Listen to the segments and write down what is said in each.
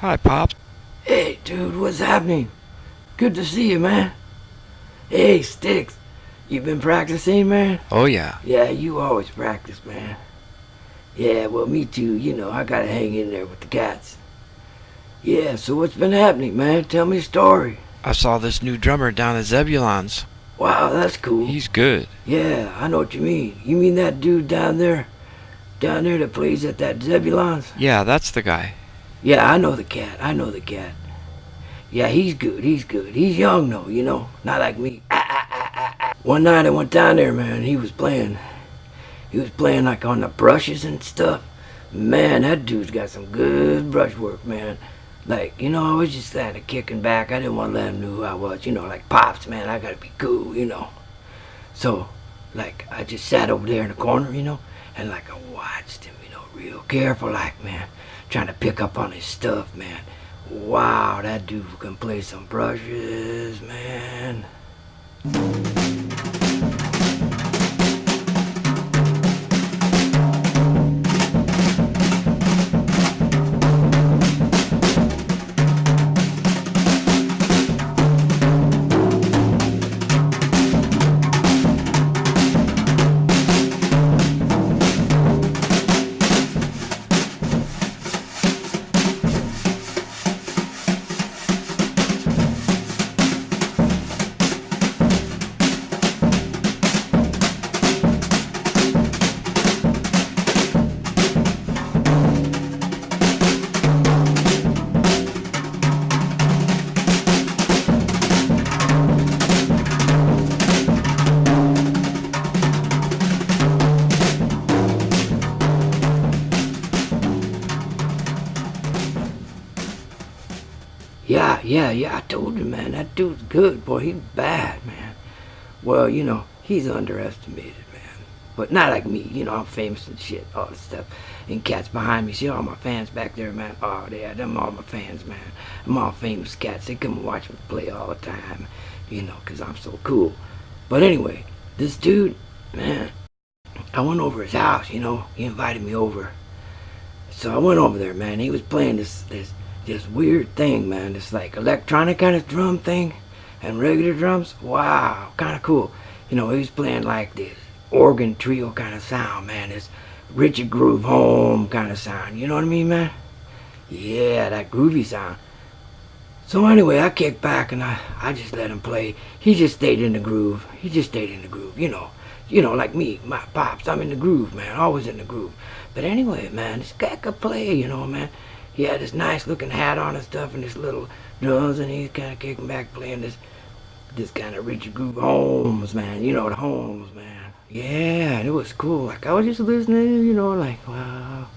Hi, Pops. Hey, dude, what's happening? Good to see you, man. Hey, Sticks, you been practicing, man? Oh, yeah. Yeah, you always practice, man. Yeah, well, me too. You know, I gotta hang in there with the cats. Yeah, so what's been happening, man? Tell me a story. I saw this new drummer down at Zebulon's. Wow, that's cool. He's good. Yeah, I know what you mean. You mean that dude down there? Down there that plays at that Zebulon's? Yeah, that's the guy. Yeah, I know the cat. I know the cat. Yeah, he's good. He's good. He's young, though, you know. Not like me. One night I went down there, man. He was playing. He was playing like on the brushes and stuff. Man, that dude's got some good brush work, man. Like, you know, I was just kind of kicking back. I didn't want to let him know who I was. You know, like, Pops, man, I gotta be cool, you know. So, like, I just sat over there in the corner, you know, and like I watched him, you know, real careful, like, man, trying to pick up on his stuff, man. Wow, that dude can play some brushes, man. Yeah, I told you, man, that dude's good, boy, he's bad, man. Well, you know, he's underestimated, man. But not like me, you know, I'm famous and shit, all this stuff. And cats behind me, see all my fans back there, man? Oh, yeah, them all my fans, man. I'm all famous cats, they come and watch me play all the time, you know, 'cause I'm so cool. But anyway, this dude, man, I went over his house, you know, he invited me over. So I went over there, man, he was playing this weird thing, man. This like electronic kind of drum thing and regular drums. Wow, kind of cool. You know, he was playing like this organ trio kind of sound, man. This Richard Groove Home kind of sound. You know what I mean, man? Yeah, that groovy sound. So anyway, I kicked back and I just let him play. He just stayed in the groove. He just stayed in the groove, you know. You know, like me, my Pops, I'm in the groove, man. Always in the groove. But anyway, man, this guy could play, you know, man. He had this nice looking hat on and stuff and this little drums, and he's kind of kicking back playing this kind of Richard Groove Holmes, man. You know, the Holmes, man. Yeah, it was cool. Like, I was just listening, you know, like, wow.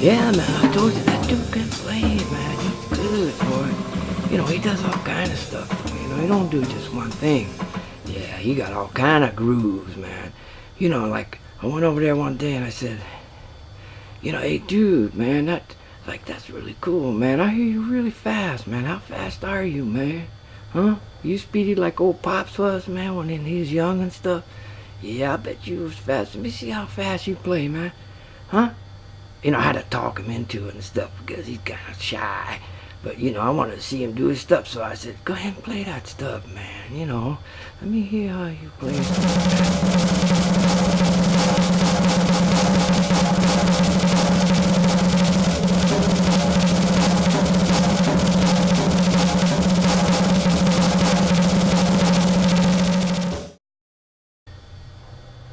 Yeah, man, I told you that dude can play, man. He's good, boy. You know, he does all kind of stuff, though. You know, he don't do just one thing. Yeah, he got all kind of grooves, man. You know, like, I went over there one day and I said, you know, hey, dude, man, that's really cool, man. I hear you really fast, man. How fast are you, man? Huh? You speedy like old Pops was, man, when he was young and stuff? Yeah, I bet you was fast. Let me see how fast you play, man. Huh? You know, I had to talk him into it and stuff because he's kind of shy. But, you know, I wanted to see him do his stuff, so I said, go ahead and play that stuff, man. You know, let me hear how you play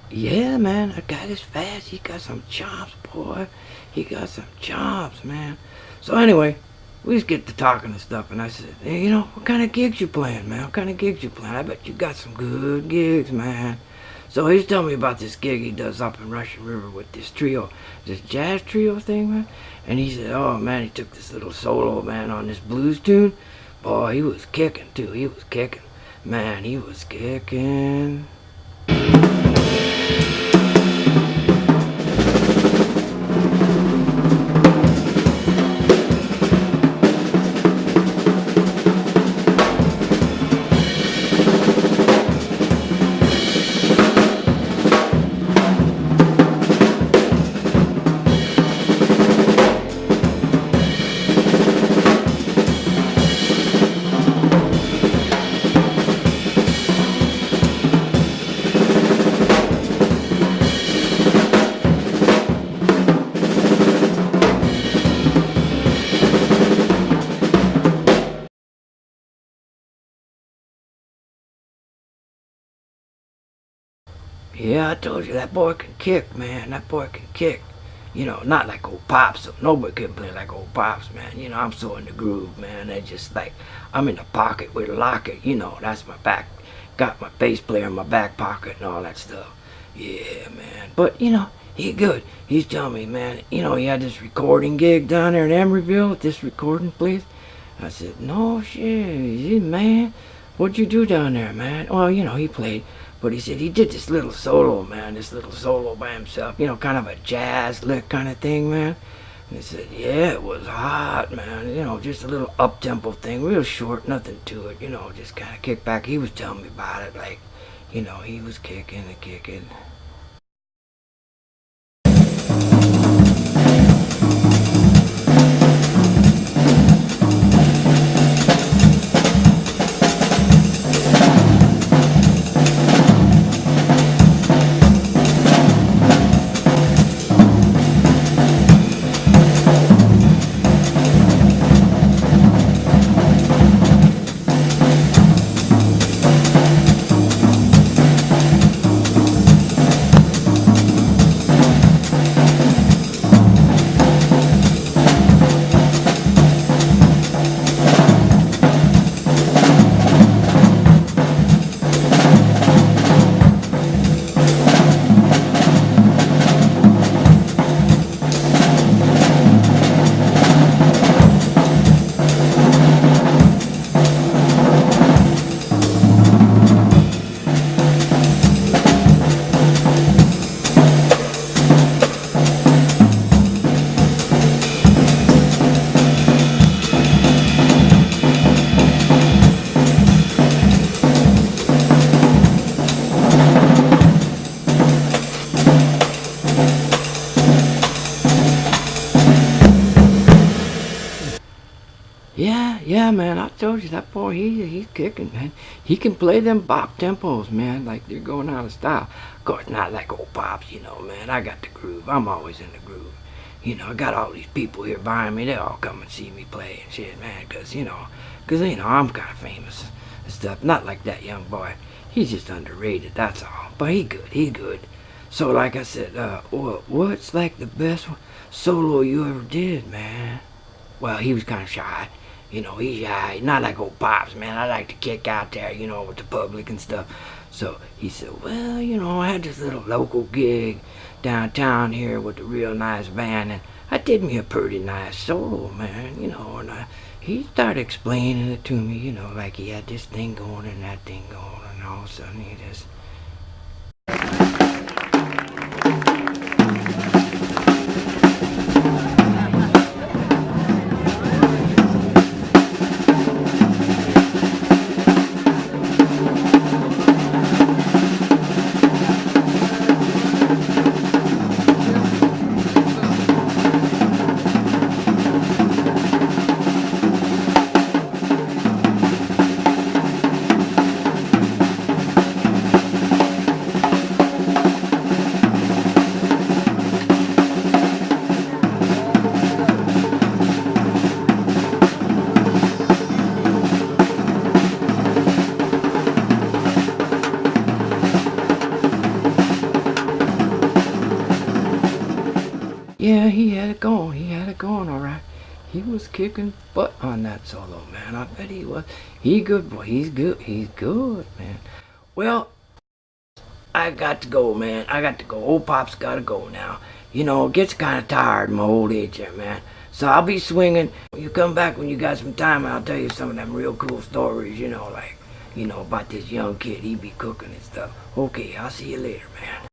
Yeah, man, a guy this fast, he got some chops, boy. He got some chops, man. So anyway, we just get to talking and stuff, and I said, hey, you know, what kind of gigs you playing, man? What kind of gigs you playing? I bet you got some good gigs, man. So he's telling me about this gig he does up in Russian River with this trio, this jazz trio thing, man. And he said, oh man, he took this little solo, man, on this blues tune. Boy, he was kicking too. He was kicking. Man, he was kicking. Yeah, I told you, that boy can kick, man. That boy can kick. You know, not like old Pops. So nobody can play like old Pops, man. You know, I'm so in the groove, man. They just like, I'm in the pocket with a locket. You know, that's my back. Got my bass player in my back pocket and all that stuff. Yeah, man. But, you know, he good. He's telling me, man, you know, he had this recording gig down there in Emeryville at this recording place. I said, no shit, man. What'd you do down there, man? Well, you know, he played. But he said he did this little solo, man, this little solo by himself, you know, kind of a jazz lick kind of thing, man. And he said, yeah, it was hot, man, you know, just a little up-tempo thing, real short, nothing to it, you know, just kind of kick back. He was telling me about it, like, you know, he was kicking and kicking. Yeah, man, I told you, that boy, he's kicking, man. He can play them bop tempos, man, like they're going out of style. Of course, not like old Pops, you know, man. I got the groove. I'm always in the groove. You know, I got all these people here buying me. They all come and see me play and shit, man, you know, I'm kind of famous and stuff. Not like that young boy. He's just underrated, that's all. But he good. So, like I said, what's like the best solo you ever did, man? Well, he was kind of shy. You know, he's shy. Not like old Pops, man. I like to kick out there, you know, with the public and stuff. So he said, well, you know, I had this little local gig downtown here with a real nice band, and I did me a pretty nice solo, man, you know, and he started explaining it to me, you know, like he had this thing going and that thing going, and all of a sudden he just... Yeah, he had it going all right. he was kicking butt on that solo, man. I bet he was. He good, boy. He's good. He's good, man. Well, I got to go, man. I got to go. Old Pop's got to go now. You know, it gets kind of tired in my old age there, man. So I'll be swinging. You come back when you got some time, and I'll tell you some of them real cool stories, you know, like, you know, about this young kid. He be cooking and stuff. Okay, I'll see you later, man.